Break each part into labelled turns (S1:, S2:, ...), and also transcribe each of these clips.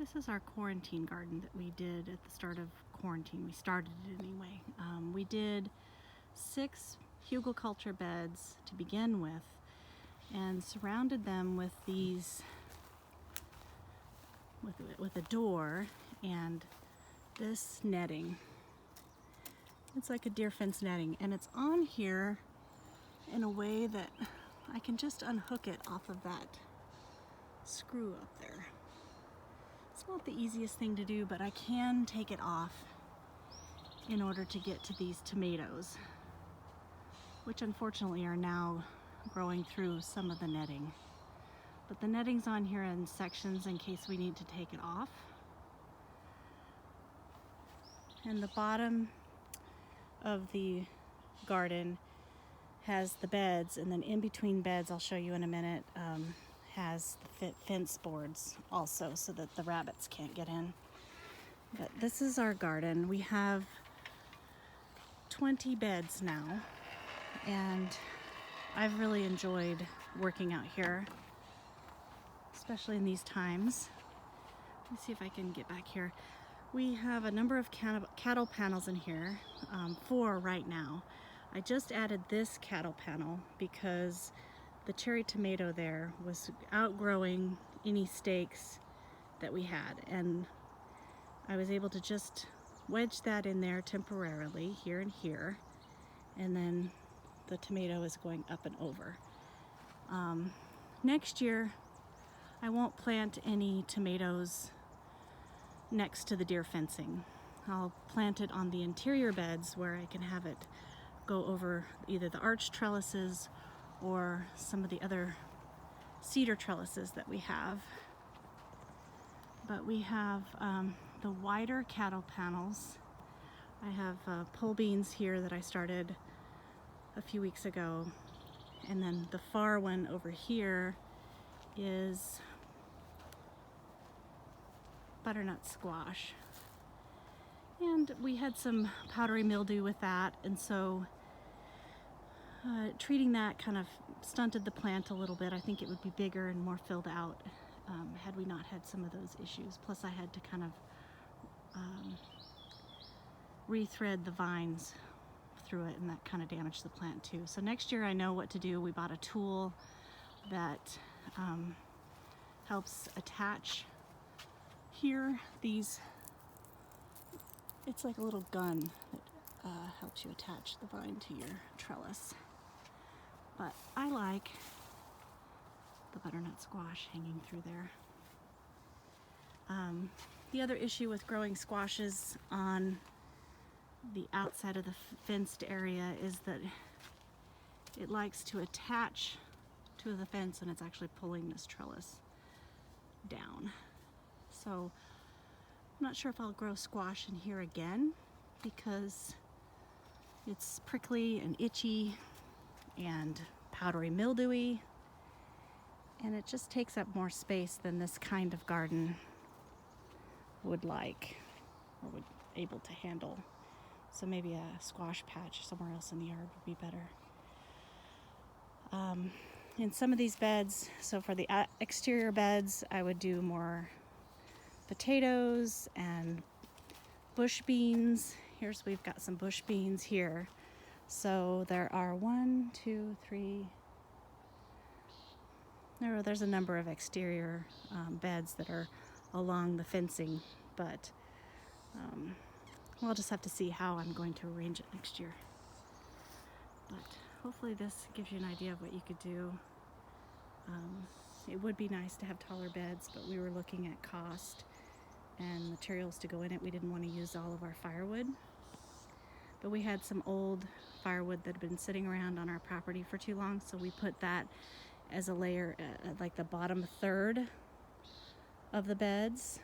S1: This is our quarantine garden that we did at the start of quarantine. We started it anyway. We did 6 Hugelkultur beds to begin with and surrounded them with these, with a door and this netting. It's like a deer fence netting, and it's on here in a way that I can just unhook it off of that screw up there. It's not the easiest thing to do, but I can take it off in order to get to these tomatoes, which unfortunately are now growing through some of the netting. But the netting's on here in sections in case we need to take it off. And the bottom of the garden has the beds, and then in between beds, I'll show you in a minute, has the fence boards also so that the rabbits can't get in. But this is our garden. We have 20 beds now, and I've really enjoyed working out here, especially in these times. Let me see if I can get back here. We have a number of cattle panels in here, 4 right now. I just added this cattle panel because the cherry tomato there was outgrowing any stakes that we had, and I was able to just wedge that in there temporarily, here and here, and then the tomato is going up and over. Next year I won't plant any tomatoes next to the deer fencing. I'll plant it on the interior beds where I can have it go over either the arch trellises or some of the other cedar trellises that we have. But we have the wider cattle panels. I have pole beans here that I started a few weeks ago, and then the far one over here is butternut squash. And we had some powdery mildew with that, and so treating that kind of stunted the plant a little bit. I think it would be bigger and more filled out had we not had some of those issues. Plus I had to kind of rethread the vines through it, and that kind of damaged the plant too. So next year I know what to do. We bought a tool that helps attach here these, it's like a little gun that helps you attach the vine to your trellis. But I like the butternut squash hanging through there. The other issue with growing squashes on the outside of the fenced area is that it likes to attach to the fence, and it's actually pulling this trellis down. So I'm not sure if I'll grow squash in here again because it's prickly and itchy and powdery mildewy, and it just takes up more space than this kind of garden would like or would able to handle. So maybe a squash patch somewhere else in the yard would be better. In some of these beds, so for the exterior beds, I would do more potatoes and bush beans. We've got some bush beans here. So there are there's a number of exterior beds that are along the fencing, but we'll just have to see how I'm going to arrange it next year. But hopefully this gives you an idea of what you could do. It would be nice to have taller beds, but we were looking at cost and materials to go in it. We didn't want to use all of our firewood, but we had some old firewood that had been sitting around on our property for too long, so we put that as a layer at like the bottom third of the beds.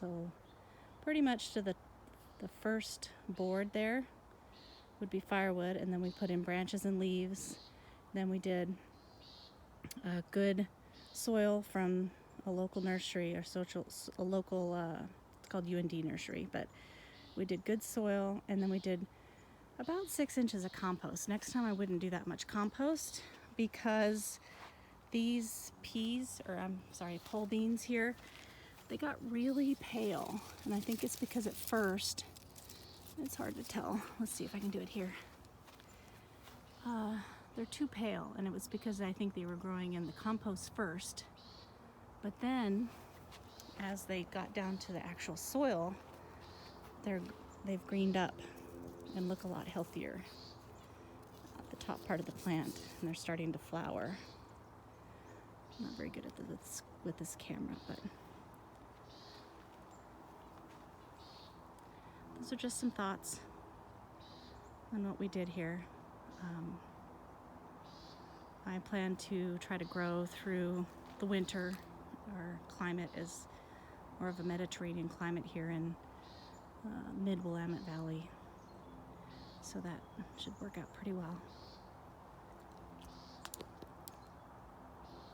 S1: So pretty much to the first board there would be firewood, and then we put in branches and leaves. Then we did good soil from a local nursery, or it's called UND Nursery, but we did good soil, and then we did about 6 inches of compost. Next time I wouldn't do that much compost because these pole beans here, they got really pale, and I think it's because at first, it's hard to tell. Let's see if I can do it here. They're too pale, and it was because I think they were growing in the compost first. But then, as they got down to the actual soil, they've greened up and look a lot healthier at the top part of the plant, and they're starting to flower. I'm not very good at this with this camera, but those are just some thoughts on what we did here. I plan to try to grow through the winter. Our climate is more of a Mediterranean climate here in mid-Willamette Valley, so that should work out pretty well.